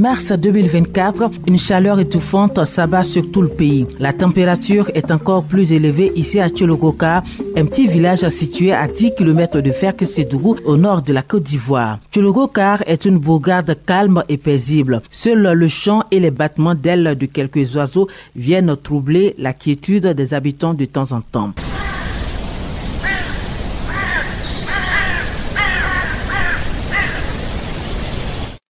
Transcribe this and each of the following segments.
mars 2024, une chaleur étouffante s'abat sur tout le pays. La température est encore plus élevée ici à Tchologoka, un petit village situé à 10 km de Ferke-Sédougou au nord de la Côte d'Ivoire. Tchologoka est une bourgade calme et paisible. Seul le chant et les battements d'ailes de quelques oiseaux viennent troubler la quiétude des habitants de temps en temps.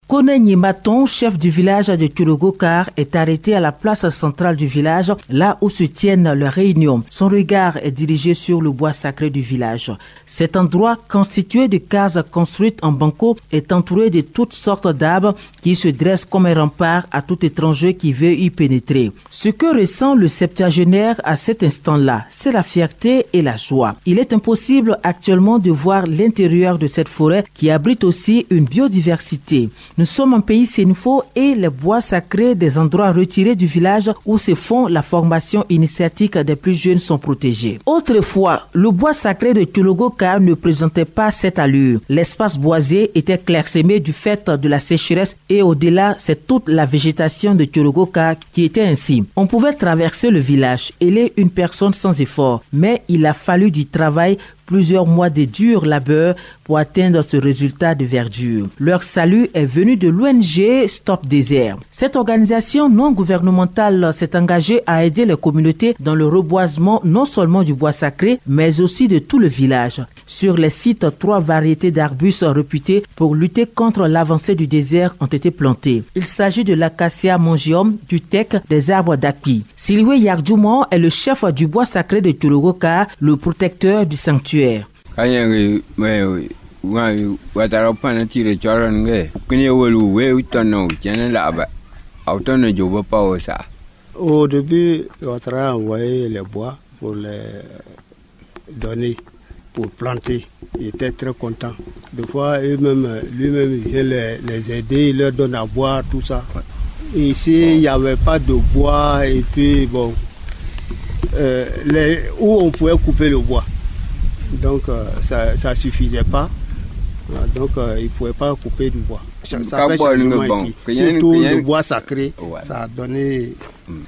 Kone Nimaton, chef du village de Tchologoka, est arrêté à la place centrale du village, là où se tiennent leurs réunions. Son regard est dirigé sur le bois sacré du village. Cet endroit, constitué de cases construites en banco, est entouré de toutes sortes d'arbres qui se dressent comme un rempart à tout étranger qui veut y pénétrer. Ce que ressent le septuagénaire à cet instant-là, c'est la fierté et la joie. Il est impossible actuellement de voir l'intérieur de cette forêt qui abrite aussi une biodiversité. Nous sommes un pays sénifo et les bois sacrés des endroits retirés du village où se font la formation initiatique des plus jeunes sont protégés. Autrefois, le bois sacré de Tchologoka ne présentait pas cette allure. L'espace boisé était clairsemé du fait de la sécheresse et au-delà, c'est toute la végétation de Tchologoka qui était ainsi. On pouvait traverser le village, héler une personne sans effort, mais il a fallu du travail, plusieurs mois de dur labeur pour atteindre ce résultat de verdure. Leur salut est venu de l'ONG Stop Désert. Cette organisation non gouvernementale s'est engagée à aider les communautés dans le reboisement non seulement du bois sacré, mais aussi de tout le village. Sur les sites, 3 variétés d'arbustes réputés pour lutter contre l'avancée du désert ont été plantées. Il s'agit de l'acacia mongium, du teck, des arbres d'acquis. Sylvie Yardjoumon est le chef du bois sacré de Tchologoka, le protecteur du sanctuaire. Au début, Ouattara a envoyé les bois pour les donner, pour planter. Il était très content. Des fois, lui-même, il vient les aider, il leur donne à boire, tout ça. Et ici, il n'y avait pas de bois, et puis bon, où on pouvait couper le bois. Donc ça ne suffisait pas, donc il ne pouvait pas couper du bois. Ça fait changement ici. Surtout le bois sacré, ça a donné...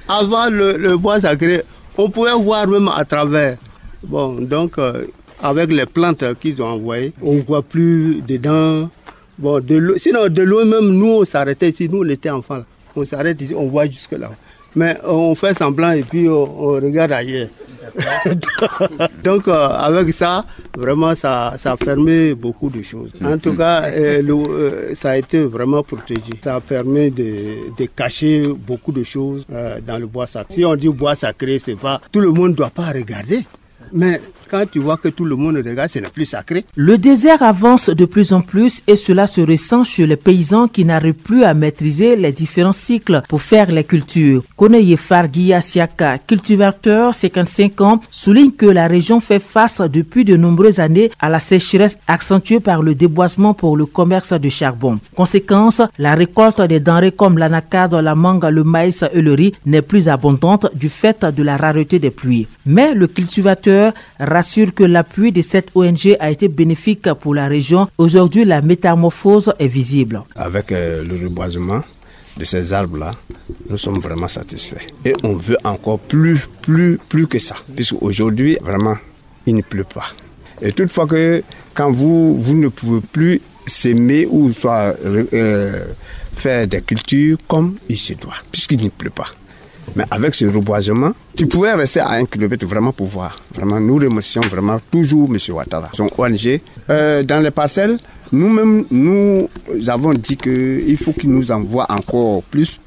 Avant le bois sacré, on pouvait voir même à travers. Bon, donc avec les plantes qu'ils ont envoyées, on ne voit plus dedans. Bon, sinon de loin même, nous on s'arrêtait ici, nous on était enfants. Là. On s'arrête ici, on voit jusque là. Mais on fait semblant et puis on regarde ailleurs. Donc avec ça, vraiment ça a fermé beaucoup de choses. En tout cas, ça a été vraiment protégé. Ça permet de cacher beaucoup de choses dans le bois sacré. Si on dit bois sacré, c'est pas tout le monde ne doit pas regarder. Mais quand tu vois que tout le monde regarde, ce n'est plus sacré. Le désert avance de plus en plus et cela se ressent chez les paysans qui n'arrivent plus à maîtriser les différents cycles pour faire les cultures. Koneye Farguia Siaka, cultivateur, 55 ans, souligne que la région fait face depuis de nombreuses années à la sécheresse accentuée par le déboisement pour le commerce de charbon. Conséquence, la récolte des denrées comme l'anacarde, la mangue, le maïs et le riz n'est plus abondante du fait de la rareté des pluies. Mais le cultivateur rassure que l'appui de cette ONG a été bénéfique pour la région. Aujourd'hui, la métamorphose est visible. Avec le reboisement de ces arbres-là, nous sommes vraiment satisfaits. Et on veut encore plus que ça. Puisqu'aujourd'hui, vraiment, il ne pleut pas. Et toutefois que quand vous ne pouvez plus s'aimer ou soit faire des cultures comme il se doit, puisqu'il ne pleut pas. Mais avec ce reboisement, tu pouvais rester à 1 kilomètre vraiment pour voir. Vraiment, nous remercions vraiment toujours M. Ouattara, son ONG. Dans les parcelles, nous-mêmes, nous avons dit qu'il faut qu'il nous envoie encore plus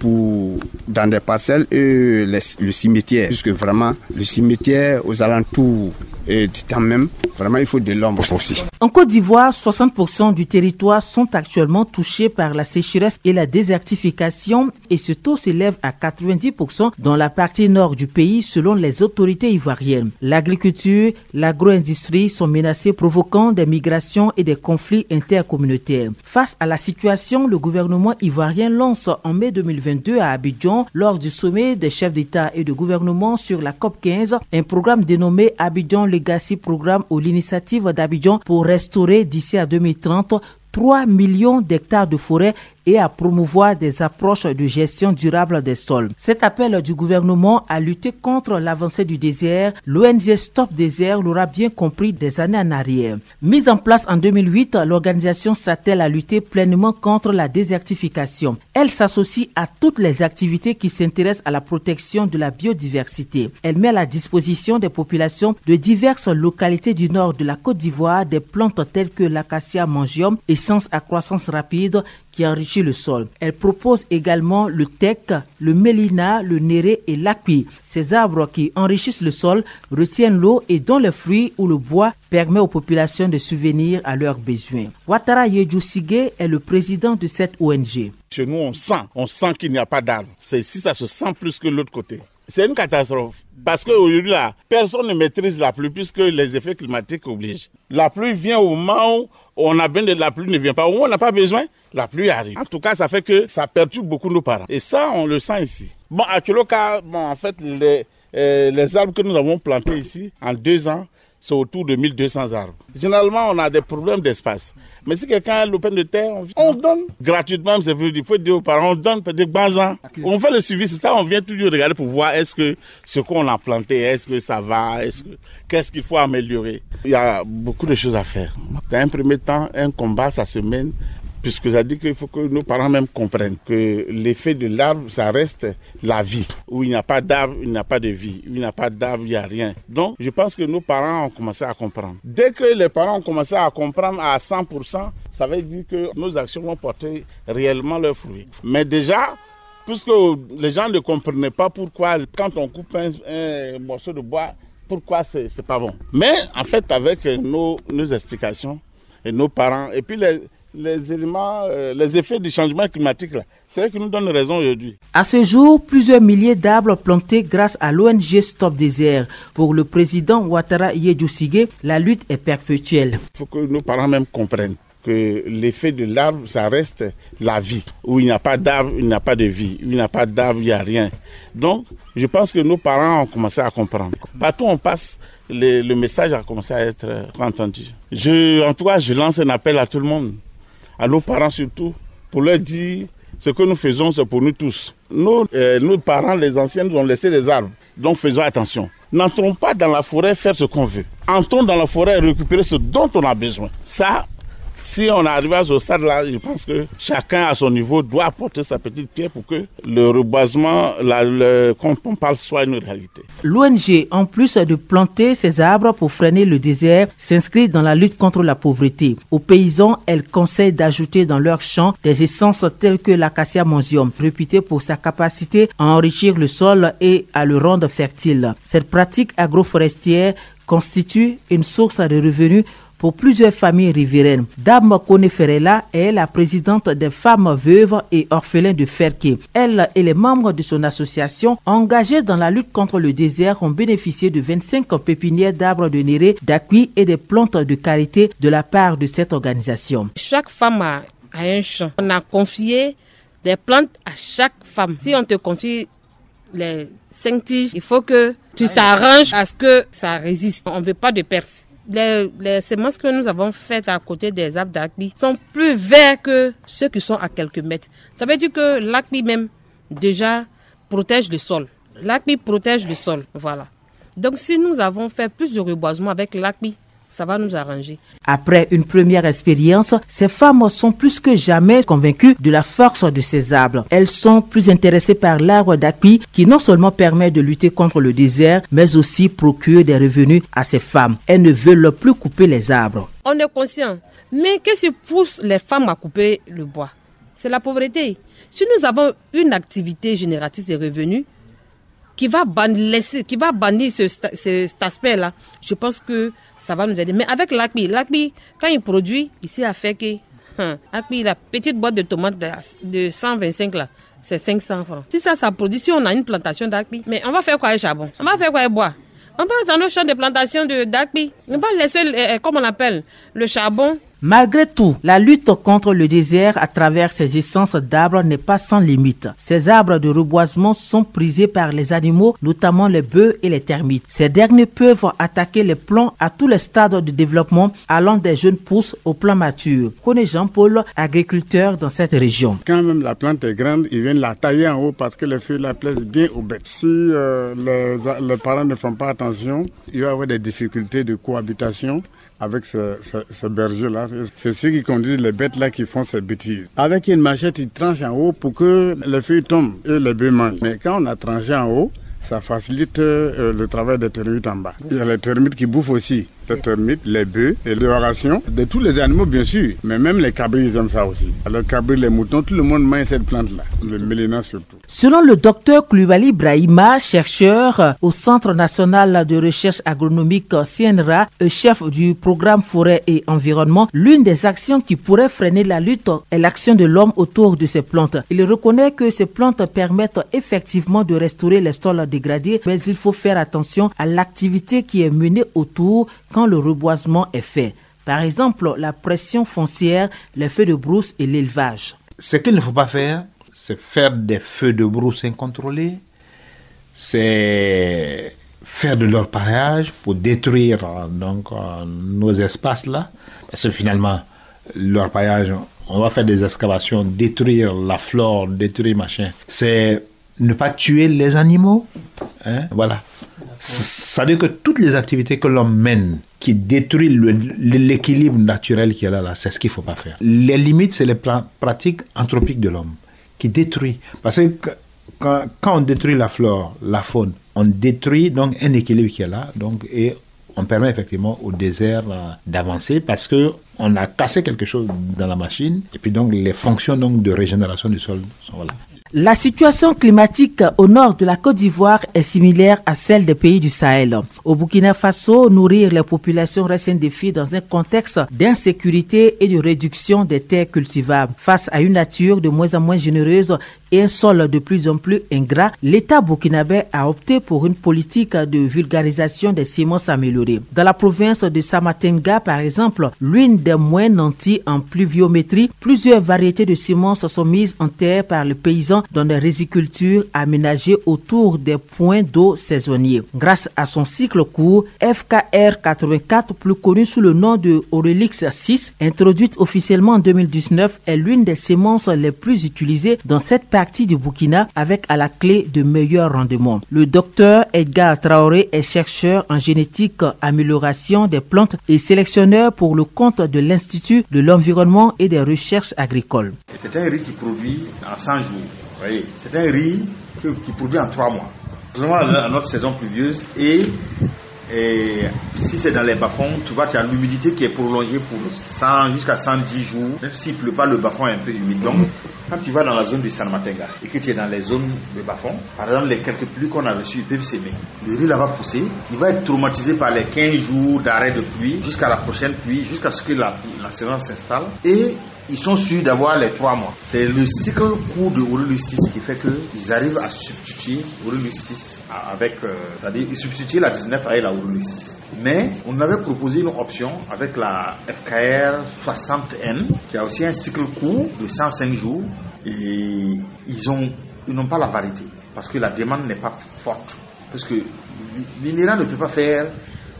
dans des parcelles et le cimetière. Puisque vraiment, le cimetière aux alentours et du temps même, vraiment, il faut de l'ombre aussi. En Côte d'Ivoire, 60% du territoire sont actuellement touchés par la sécheresse et la désertification et ce taux s'élève à 90% dans la partie nord du pays selon les autorités ivoiriennes. L'agriculture, l'agro-industrie sont menacées provoquant des migrations et des conflits intercommunautaires. Face à la situation, le gouvernement ivoirien lance en mai 2022 à Abidjan, lors du sommet des chefs d'État et de gouvernement sur la COP15, un programme dénommé Abidjan Legacy Programme ou l'initiative d'Abidjan pour restaurer d'ici à 2030 3 millions d'hectares de forêt et à promouvoir des approches de gestion durable des sols. Cet appel du gouvernement à lutter contre l'avancée du désert, l'ONG Stop Désert l'aura bien compris des années en arrière. Mise en place en 2008, l'organisation s'attelle à lutter pleinement contre la désertification. Elle s'associe à toutes les activités qui s'intéressent à la protection de la biodiversité. Elle met à la disposition des populations de diverses localités du nord de la Côte d'Ivoire des plantes telles que l'acacia mangium, essence à croissance rapide qui enrichit le sol. Elle propose également le teck, le mélina, le néré et l'akpi. Ces arbres qui enrichissent le sol, retiennent l'eau et dont les fruits ou le bois permet aux populations de subvenir à leurs besoins. Ouattara Yedjousigé est le président de cette ONG. Chez nous, on sent qu'il n'y a pas d'arbres. C'est ici, ça se sent plus que l'autre côté. C'est une catastrophe. Parce qu'aujourd'hui, là, personne ne maîtrise la pluie puisque les effets climatiques obligent. La pluie vient au moment où on a besoin de la pluie, ne vient pas. Au moment où on n'a pas besoin, la pluie arrive. En tout cas, ça fait que ça perturbe beaucoup nos parents. Et ça, on le sent ici. Bon, à Tcholoka, en fait, les arbres que nous avons plantés ici, en 2 ans, c'est autour de 1200 arbres. Généralement, on a des problèmes d'espace. Mais si quelqu'un a l'open de terre, on donne gratuitement, il faut dire aux parents, on donne peut-être 15 ans. On fait le suivi, c'est ça, on vient toujours regarder pour voir est-ce que ce qu'on a planté, est-ce que ça va, qu'est-ce qu'il faut améliorer. Il y a beaucoup de choses à faire. Dans un premier temps, un combat, ça se mène, puisque ça dit qu'il faut que nos parents même comprennent que l'effet de l'arbre, ça reste la vie. Où il n'y a pas d'arbre, il n'y a pas de vie. Où il n'y a pas d'arbre, il n'y a rien. Donc, je pense que nos parents ont commencé à comprendre. Dès que les parents ont commencé à comprendre à 100%, ça veut dire que nos actions vont porter réellement leurs fruits. Mais déjà, puisque les gens ne comprenaient pas pourquoi, quand on coupe un morceau de bois, pourquoi c'est pas bon. Mais en fait, avec nos explications et nos parents, et puis les éléments, les effets du changement climatique, c'est eux qui nous donnent raison aujourd'hui. À ce jour, plusieurs milliers d'arbres plantés grâce à l'ONG Stop Désert. Pour le président Ouattara Yedjousigé, la lutte est perpétuelle. Il faut que nos parents même comprennent que l'effet de l'arbre, ça reste la vie. Où il n'y a pas d'arbre, il n'y a pas de vie. Où il n'y a pas d'arbre, il n'y a rien. Donc, je pense que nos parents ont commencé à comprendre. Partout où on passe, le message a commencé à être entendu. En tout cas, je lance un appel à tout le monde, à nos parents surtout, pour leur dire ce que nous faisons, c'est pour nous tous. Nos parents, les anciens, nous ont laissé des arbres, donc faisons attention. N'entrons pas dans la forêt faire ce qu'on veut. Entrons dans la forêt et récupérer ce dont on a besoin. Ça, si on arrive à ce stade-là, je pense que chacun à son niveau doit apporter sa petite pierre pour que le reboisement, quand on parle, soit une réalité. L'ONG, en plus de planter ces arbres pour freiner le désert, s'inscrit dans la lutte contre la pauvreté. Aux paysans, elle conseille d'ajouter dans leurs champs des essences telles que l'acacia mangium, réputée pour sa capacité à enrichir le sol et à le rendre fertile. Cette pratique agroforestière constitue une source de revenus pour plusieurs familles riveraines. Dame Kone Ferella est la présidente des femmes veuves et orphelins de Ferké. Elle et les membres de son association engagés dans la lutte contre le désert ont bénéficié de 25 pépinières d'arbres de néré, d'acquis et des plantes de qualité de la part de cette organisation. Chaque femme a un champ. On a confié des plantes à chaque femme. Si on te confie les 5 tiges, il faut que tu t'arranges à ce que ça résiste. On ne veut pas de pertes. Les semences que nous avons faites à côté des arbres d'acpi sont plus verts que ceux qui sont à quelques mètres. Ça veut dire que l'acpi même, déjà, protège le sol. L'acpi protège le sol, voilà. Donc si nous avons fait plus de reboisement avec l'acpi, ça va nous arranger. Après une première expérience, ces femmes sont plus que jamais convaincues de la force de ces arbres. Elles sont plus intéressées par l'arbre d'acpi qui non seulement permet de lutter contre le désert, mais aussi procure des revenus à ces femmes. Elles ne veulent plus couper les arbres. On est conscient, mais qu'est-ce qui pousse les femmes à couper le bois? C'est la pauvreté. Si nous avons une activité génératrice de revenus, qui va bannir cet aspect-là, je pense que ça va nous aider. Mais avec l'acpi, quand il produit, ici à Ferké, l'acpi, la petite boîte de tomates de 125 là, c'est 500 francs. Si ça produit, si on a une plantation d'acpi, mais on va faire quoi avec charbon? On va faire quoi avec bois? On va dans nos champs de plantation d'acpi. On va laisser, comme on appelle, le charbon Malgré tout, la lutte contre le désert à travers ces essences d'arbres n'est pas sans limite. Ces arbres de reboisement sont prisés par les animaux, notamment les bœufs et les termites. Ces derniers peuvent attaquer les plants à tous les stades de développement, allant des jeunes pousses aux plants matures. Connaît Jean-Paul, agriculteur dans cette région. Quand même la plante est grande, ils viennent la tailler en haut parce que les feuilles la plaisent bien aux bêtes. Si les parents ne font pas attention, il va y avoir des difficultés de cohabitation avec ce berger-là. C'est ceux qui conduisent les bêtes-là qui font ces bêtises. Avec une machette, ils tranchent en haut pour que les feuilles tombent et les bœufs mangent. Mais quand on a tranché en haut, ça facilite le travail des termites en bas. Il y a les termites qui bouffent aussi. Les termites, les bœufs et les rations de tous les animaux bien sûr, mais même les cabrits ils aiment ça aussi. Les cabrits, les moutons, tout le monde mange cette plante-là, le méléna surtout. Selon le docteur Koulibaly Brahima, chercheur au Centre national de recherche agronomique CNRA et chef du programme forêt et environnement, l'une des actions qui pourrait freiner la lutte est l'action de l'homme autour de ces plantes. Il reconnaît que ces plantes permettent effectivement de restaurer les sols dégradés, mais il faut faire attention à l'activité qui est menée autour quand le reboisement est fait. Par exemple, la pression foncière, les feux de brousse et l'élevage. Ce qu'il ne faut pas faire, c'est faire des feux de brousse incontrôlés, c'est faire de l'orpaillage pour détruire nos espaces là. Parce que finalement, l'orpaillage, on va faire des excavations, détruire la flore, détruire machin. C'est ne pas tuer les animaux. Voilà. Ça veut dire que toutes les activités que l'on mène qui détruisent l'équilibre naturel qui est là, c'est ce qu'il ne faut pas faire. Les limites, c'est les pratiques anthropiques de l'homme qui détruit. Parce que quand on détruit la flore, la faune, on détruit donc un équilibre qui est là, et on permet effectivement au désert d'avancer parce qu'on a cassé quelque chose dans la machine et puis donc les fonctions de régénération du sol sont là. La situation climatique au nord de la Côte d'Ivoire est similaire à celle des pays du Sahel. Au Burkina Faso, nourrir les populations reste un défi dans un contexte d'insécurité et de réduction des terres cultivables. Face à une nature de moins en moins généreuse et un sol de plus en plus ingrat, l'État burkinabé a opté pour une politique de vulgarisation des semences améliorées. Dans la province de Samatenga, par exemple, l'une des moins nantis en pluviométrie, plusieurs variétés de semences sont mises en terre par les paysans dans des rizicultures aménagées autour des points d'eau saisonniers. Grâce à son cycle court, FKR 84, plus connu sous le nom de Aurelix 6, introduite officiellement en 2019, est l'une des semences les plus utilisées dans cette partie du Burkina avec à la clé de meilleurs rendements. Le docteur Edgar Traoré est chercheur en génétique, amélioration des plantes et sélectionneur pour le compte de l'Institut de l'environnement et des recherches agricoles. C'est un riz qui produit en 100 jours. Vous voyez, c'est un riz qui produit en 3 mois. Seulement à notre saison pluvieuse et si c'est dans les bas-fonds, tu vois, tu as l'humidité qui est prolongée pour 100 jusqu'à 110 jours. Même s'il ne pleut pas, le bas-fond est un peu humide. Donc, quand tu vas dans la zone du Samatenga et que tu es dans les zones de bas-fond, par exemple, les quelques pluies qu'on a reçues, ils peuvent s'aimer. Le riz là va pousser, il va être traumatisé par les 15 jours d'arrêt de pluie jusqu'à la prochaine pluie, jusqu'à ce que la saison s'installe. Et ils sont sûrs d'avoir les 3 mois. C'est le cycle court de Aurelix 6 qui fait qu'ils arrivent à substituer Aurelix 6 avec, c'est-à-dire ils substituent la 19 avec la Aurelix 6. Mais on avait proposé une option avec la FKR 60N qui a aussi un cycle court de 105 jours et ils n'ont pas la variété parce que la demande n'est pas forte. Parce que l'INERA ne peut pas faire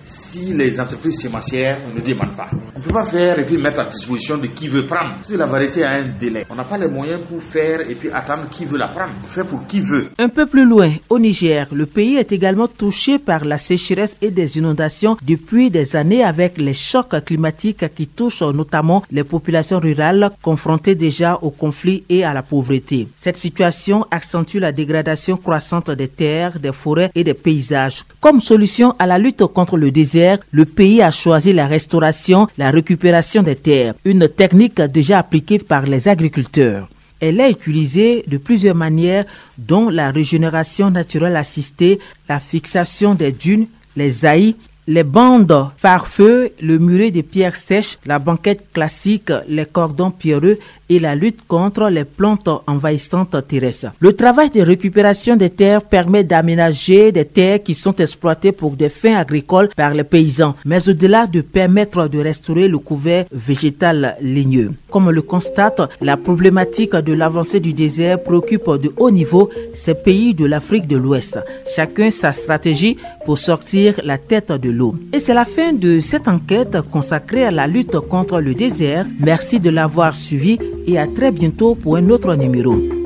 si les entreprises sémencières ne demandent pas. On ne peut pas faire et puis mettre à disposition de qui veut prendre. Si la variété a un délai, on n'a pas les moyens pour faire et puis attendre qui veut la prendre. On fait pour qui veut. Un peu plus loin, au Niger, le pays est également touché par la sécheresse et des inondations depuis des années avec les chocs climatiques qui touchent notamment les populations rurales confrontées déjà au conflit et à la pauvreté. Cette situation accentue la dégradation croissante des terres, des forêts et des paysages. Comme solution à la lutte contre le désert, le pays a choisi la restauration, la récupération des terres, une technique déjà appliquée par les agriculteurs. Elle est utilisée de plusieurs manières, dont la régénération naturelle assistée, la fixation des dunes, les zaïs, les bandes phare-feu, le muret de pierres sèches, la banquette classique, les cordons pierreux et la lutte contre les plantes envahissantes terrestres. Le travail de récupération des terres permet d'aménager des terres qui sont exploitées pour des fins agricoles par les paysans, mais au-delà de permettre de restaurer le couvert végétal ligneux. Comme le constate, la problématique de l'avancée du désert préoccupe de haut niveau ces pays de l'Afrique de l'Ouest. Chacun sa stratégie pour sortir la tête de l'eau. Et c'est la fin de cette enquête consacrée à la lutte contre le désert. Merci de l'avoir suivi et à très bientôt pour un autre numéro.